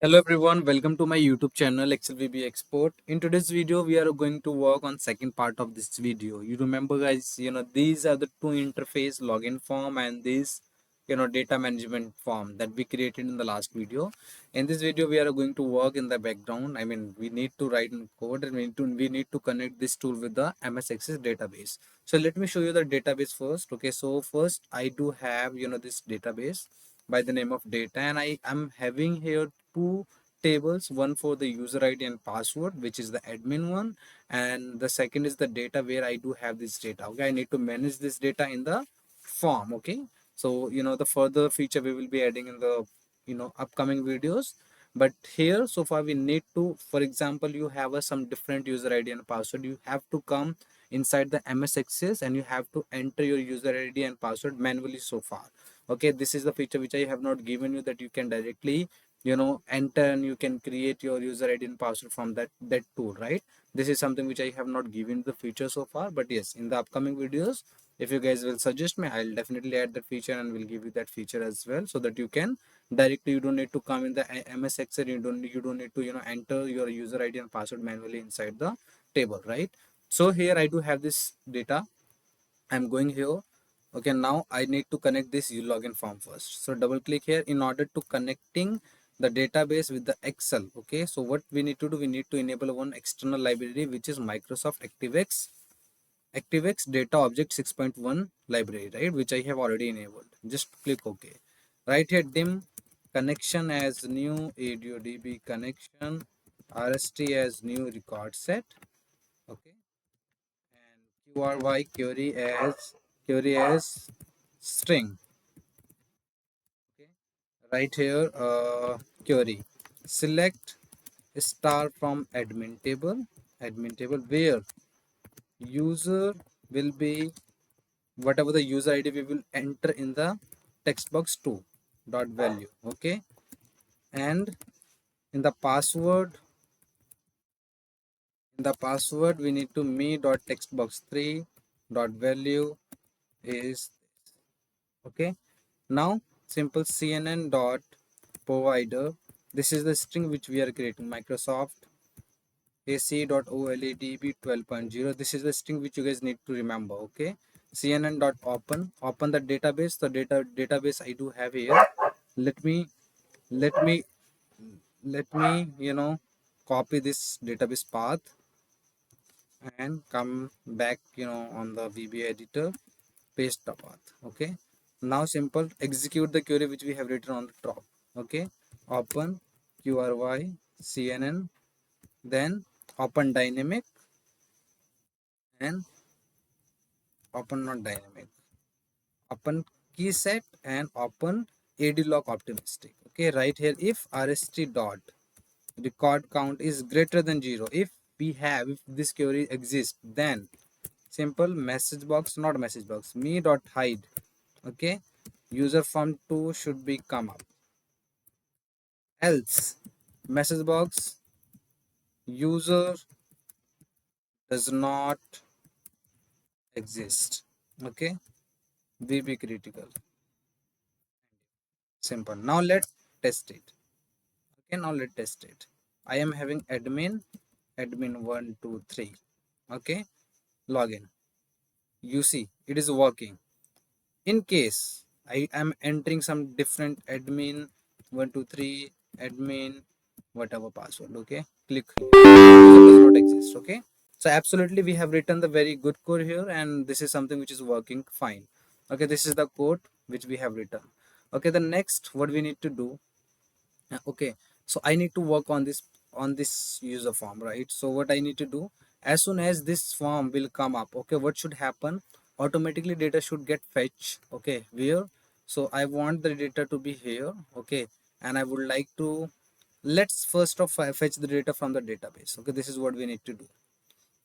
Hello everyone, welcome to my YouTube channel ExcelVBA Expert. In today's video, we are going to work on second part of this video. You remember guys, these are the two interface login form and this, data management form that we created in the last video. In this video, we are going to work in the background. I mean, we need to write in code and we need to connect this tool with the MS Access database. So let me show you the database first. Okay, so first I do have, this database by the name of data, and I am having here two tables, one for the user ID and password, which is the admin one, and the second is the data where I do have this data. Okay, I need to manage this data in the form. Okay, so the further feature we will be adding in the upcoming videos, but here so far we need to, for example, you have some different user ID and password, you have to come inside the MS Access and you have to enter your user ID and password manually so far. Okay, this is the feature which I have not given you, that you can directly enter and you can create your user ID and password from that tool, right? This is something which I have not given the feature so far, but yes, in the upcoming videos, if you guys will suggest me, I'll definitely add that feature and will give you that feature as well, so that you can directly, you don't need to come in the MS Excel, you don't need to enter your user ID and password manually inside the table, right? So here I do have this data. I'm going here. Okay, now I need to connect this login form first. So double click here in order to connecting the database with the Excel. Okay, so what we need to do, we need to enable one external library, which is Microsoft ActiveX Data Object 6.1 library, right, which I have already enabled. Just click OK. Right here, dim connection as new, AudioDB connection, RST as new record set. Okay, and QRY query as string. Okay, right here, query select star from admin table where user will be whatever the user ID we will enter in the text box 2 dot value. Okay, and in the password we need to me dot text box 3 dot value is okay. Now simple cnn dot provider, this is the string which we are creating, Microsoft ac.oledb 12.0. This is the string which you guys need to remember. Okay, cnn dot open the database, the database I do have here. Let me let me let me copy this database path and come back on the VBA editor, paste the path. Okay, now simple execute the query which we have written on the top. Okay, open qry cnn, then open dynamic and open not dynamic, open key set and open adlock optimistic. Okay, right here if rst dot record count is greater than 0, if this query exists, then simple message box, not message box, me dot hide. Okay, user form 2 should be come up, else message box user does not exist. Okay, VB critical, simple. Now let's test it. Okay, now let's test it. I am having admin 123. Okay, login. You see it is working. In case I am entering some different admin 123 admin whatever password, okay, click here, user does not exist. Okay, so absolutely we have written the very good code here, and this is something which is working fine. Okay, this is the code which we have written. Okay, the next what we need to do, okay, so I need to work on this user form, right? So what I need to do, as soon as this form will come up, okay, what should happen, automatically data should get fetched. Okay, where, so I want the data to be here. Okay, and I would like to, let's first of fetch the data from the database. Okay, this is what we need to do.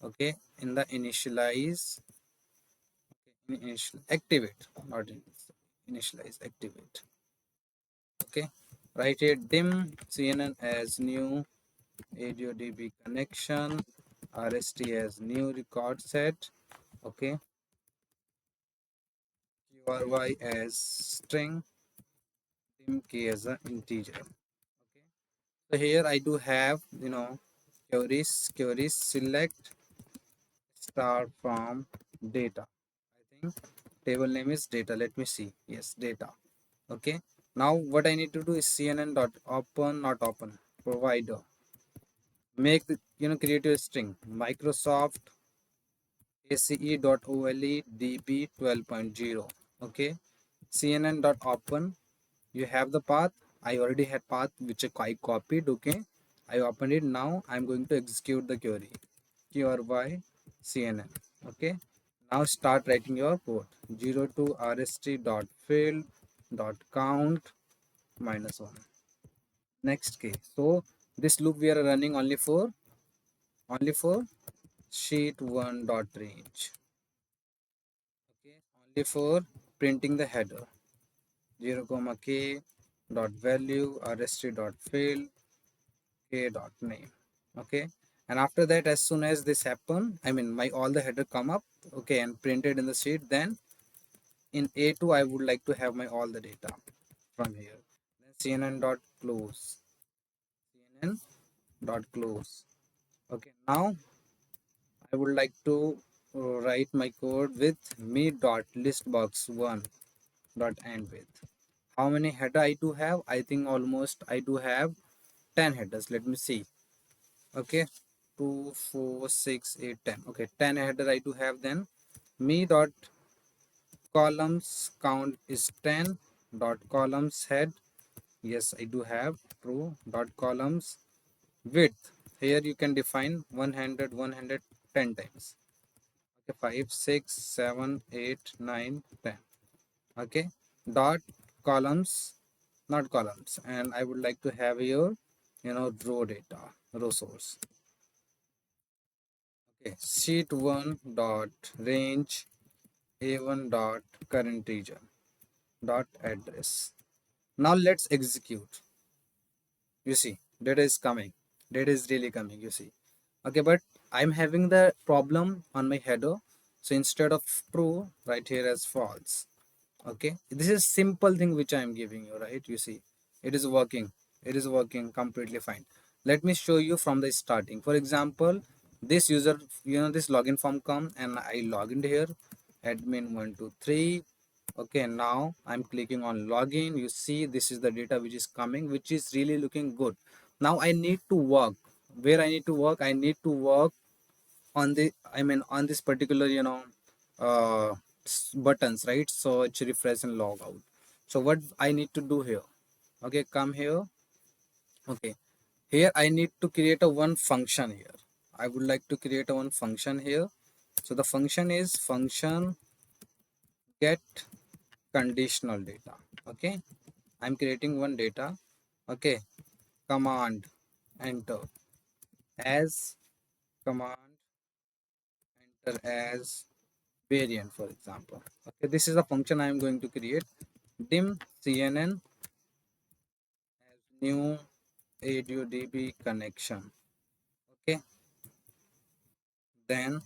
Okay, in the initialize, activate, not initialize, activate. Okay, right here dim cnn as new, AudioDB connection, RST as new record set. Okay, QRY as string, dim k as an integer. Okay, So here I do have, queries select start from data. I think table name is data. Let me see. Yes, data. Okay. Now what I need to do is cnn dot open, not open, provider. Make the, create a string. Microsoft ace.ole db 12.0. Okay. cnn dot open. You have the path. I already had path which I copied. Okay. I opened it. Now I'm going to execute the query. Qry cnn. Okay. Now start writing your code. 02 rst dot field dot count -1. Next case. So this loop we are running only for sheet 1 dot range. Okay. Only for printing the header. 0 comma k dot value rst dot field k dot name. Okay. And after that, as soon as this happen, I mean my all the header come up, okay, and printed in the sheet, then in A2 I would like to have my all the data from here. Then cnn dot close. cnn dot close. Okay, now I would like to write my code with me dot list box 1 dot end with. How many header I do have? I think almost I do have 10 headers. Let me see. Okay, 2 4 6 8 10. Okay, 10 header I do have. Then me dot columns count is 10 dot columns head. Yes, I do have. True. Dot columns width. Here you can define 100 10 times. Okay, 5 6 7 8 9 10. Okay, dot columns, not columns, and I would like to have your, row data, row source. Okay, sheet 1 dot range a1 dot current region dot address. Now let's execute. You see, data is coming. Data is really coming. You see. Okay, but I'm having the problem on my header. So instead of true, write here as false. Okay, this is simple thing which I am giving you, right? You see, it is working. It is working completely fine. Let me show you from the starting. For example, this user, this login form come and I log in here, admin 123. Okay, now I'm clicking on login. You see, this is the data which is coming, which is really looking good. Now I need to work. Where I need to work? I need to work on the, on this particular, uh buttons, right? So it's refresh and log out. So what I need to do here? Okay, come here. Okay, here I need to create a one function here. I would like to create a one function here. So the function is function get conditional data. Okay, I'm creating one data. Okay, command enter as, command enter as variant, for example. Okay, this is a function I am going to create. Dim cnn as new audb connection. Okay, then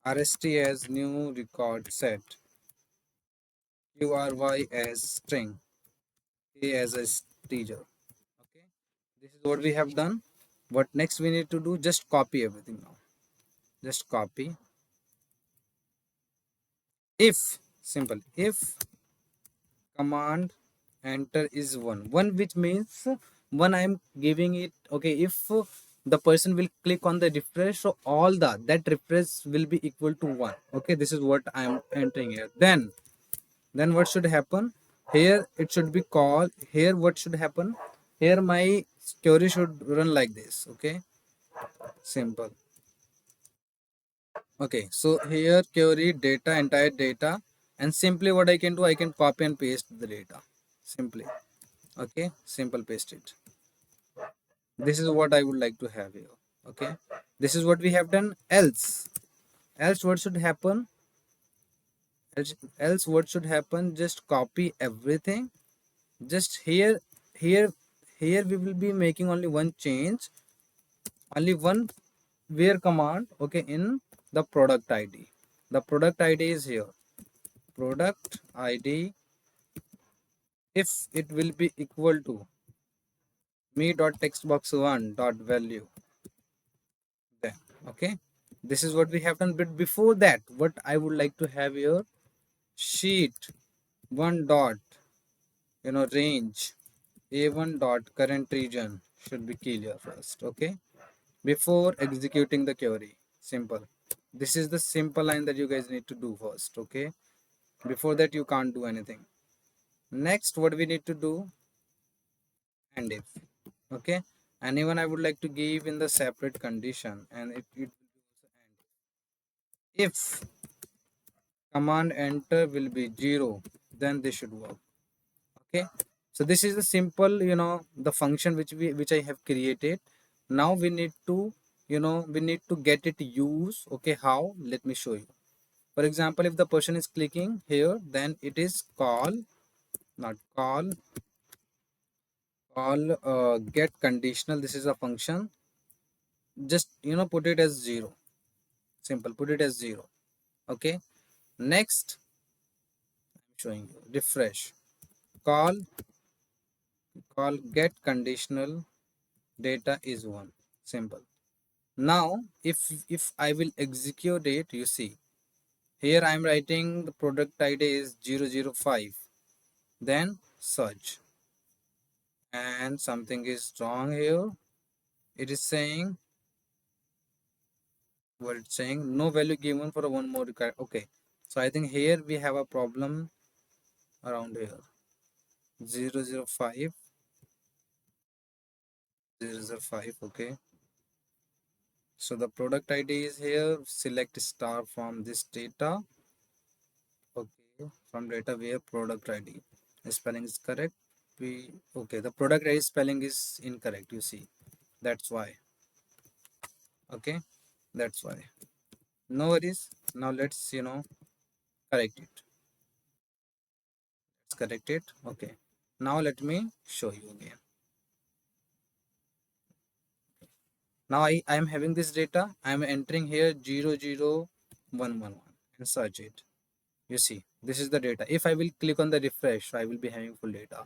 rst as new record set, qry as string, a as a integer. Okay, this is what we have done. What next we need to do? Just copy everything now. Just copy. If, simple, if command enter is one which means one I am giving it. Okay, if the person will click on the refresh, so all that refresh will be equal to 1. Okay, this is what I am entering here. Then what should happen here? It should be called here. What should happen here? My query should run like this. Okay, simple. Okay, so here query data, entire data, and simply what I can do, I can copy and paste the data simply. Okay, simple paste it. This is what I would like to have here. Okay, this is what we have done. Else what should happen? Else what should happen? Just copy everything. Just here here we will be making only one change, only one where command. Okay, in the product id, the product id is here. Product id, if it will be equal to me dot text box one dot value. Then okay, this is what we have done. But before that, what I would like to have here, sheet one dot, range a1 dot current region should be clear first. Okay, before executing the query. Simple. This is the simple line that you guys need to do first. Okay, before that you can't do anything. Next, what we need to do, and if. Okay, and even I would like to give in the separate condition, and it if command enter will be 0, then this should work. Okay, so this is the simple, the function which I have created. Now we need to, we need to get it use. Okay, how? Let me show you. For example, if the person is clicking here, then it is call, not call, get conditional. This is a function. Just, put it as 0. Simple, put it as 0. Okay, next I'm showing you refresh, call, get conditional, data is 1. Simple. Now if I will execute it, you see here I'm writing the product ID is 005, then search, and something is wrong here. It is saying, what it's saying, no value given for one more required. Okay, so I think here we have a problem around here. 005, 005. Okay, so the product ID is here. Select star from this data. Okay, from data where product ID spelling is correct. We Okay, the product ID spelling is incorrect, you see. That's why. Okay, that's why. No worries. Now let's, correct it. Let's correct it. Okay, now let me show you again. Now I am having this data. I am entering here 00111 and search it. You see, this is the data. If I will click on the refresh, I will be having full data.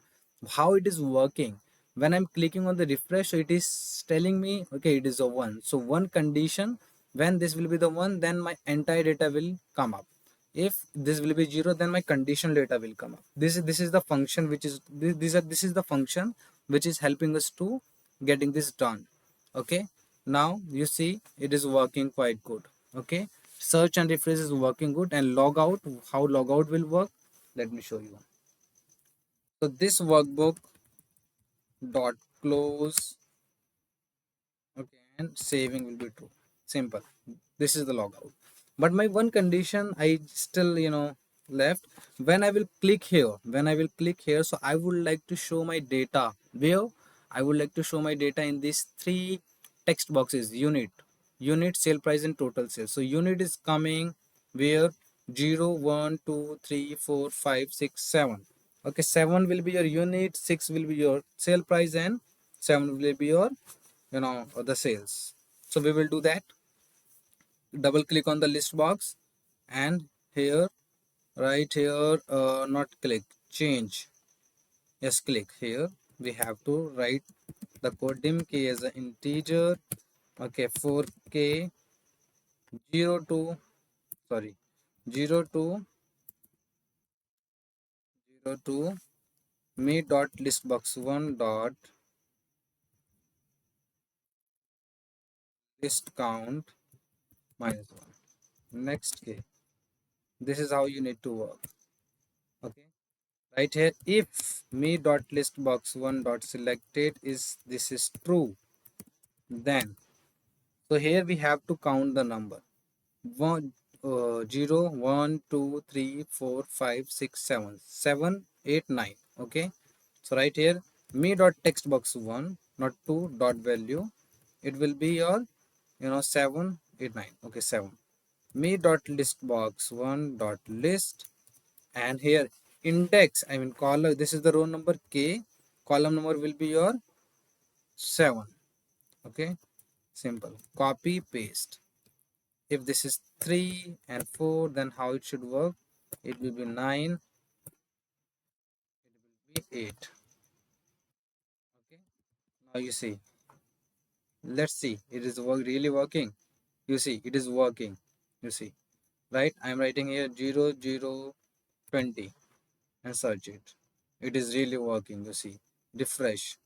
How it is working? When I'm clicking on the refresh, so it is telling me, okay, it is a 1. So one condition, when this will be the 1, then my entire data will come up. If this will be 0, then my conditional data will come up. This is the function which is this is the function which is helping us to getting this done. Okay, now you see it is working quite good. Okay, search and refresh is working good. And log out, how log out will work, let me show you. So this workbook dot close. Okay, and saving will be true. Simple. This is the logout. But my one condition I still, left. When I will click here, so I would like to show my data. Where? I would like to show my data in these three text boxes. Unit, sale price, and total sales. So unit is coming where? 0 1 2 3 4 5 6 7. Okay, 7 will be your unit, 6 will be your sale price, and 7 will be your, the sales. So we will do that. Double click on the list box, and here, right here, not click, change. Yes, click here. We have to write the code dim k as an integer. Okay, 4k 02, sorry, 02 02 me dot list box one dot list count minus 1. Next k. This is how you need to work. Okay, right here, if me dot list box one dot selected is this is true, then so here we have to count the number. 1 0 1 2 3 4 5 6 7 7 8 9. Okay, so right here, me dot text box 1, not 2 dot value, it will be your, 7 8 9. Okay, 7. Me dot list box 1 dot list, and here index, I mean column, this is the row number k, column number will be your 7. Okay, simple. Copy paste. If this is 3 and 4, then how it should work? It will be 9, it will be 8. Okay, Now you see, let's see, it is really working. You see, it is working. You see, right? I'm writing here 0020 and search it. It is really working. You see, refresh.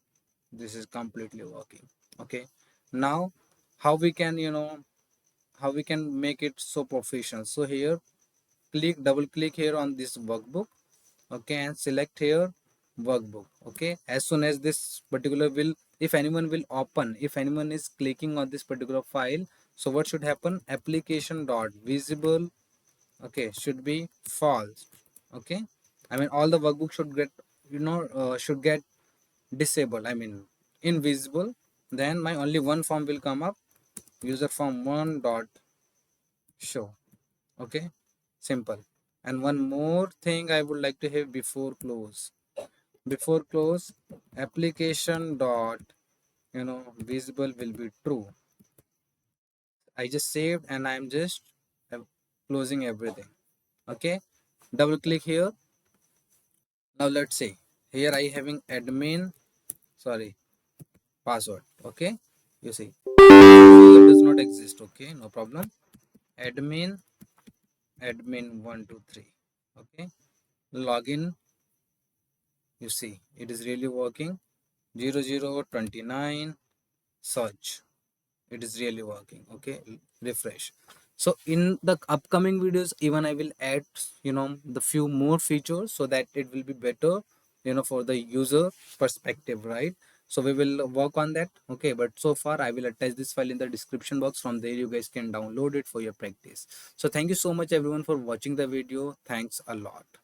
This is completely working. Okay. Now, how we can, how we can make it so professional? So here, double click here on this workbook, okay, and select here workbook. Okay, as soon as this particular will, if anyone will open, if anyone is clicking on this particular file, so what should happen? Application dot visible, okay, should be false. Okay, I mean all the workbook should get, should get disabled, I mean invisible. Then my only one form will come up, user form one dot show. Okay, simple. And one more thing I would like to have before close, application dot, visible will be true. I just saved and I'm just closing everything. Okay, double click here. Now let's say here I having admin, sorry, password. Okay, you see user does not exist. Okay, no problem. Admin 123. Okay, login. You see it is really working. 0029 search, it is really working. Okay, refresh. So in the upcoming videos, even I will add, the few more features so that it will be better, for the user perspective, right? So we will work on that. Okay, but so far I will attach this file in the description box. From there you guys can download it for your practice. So thank you so much everyone for watching the video. Thanks a lot.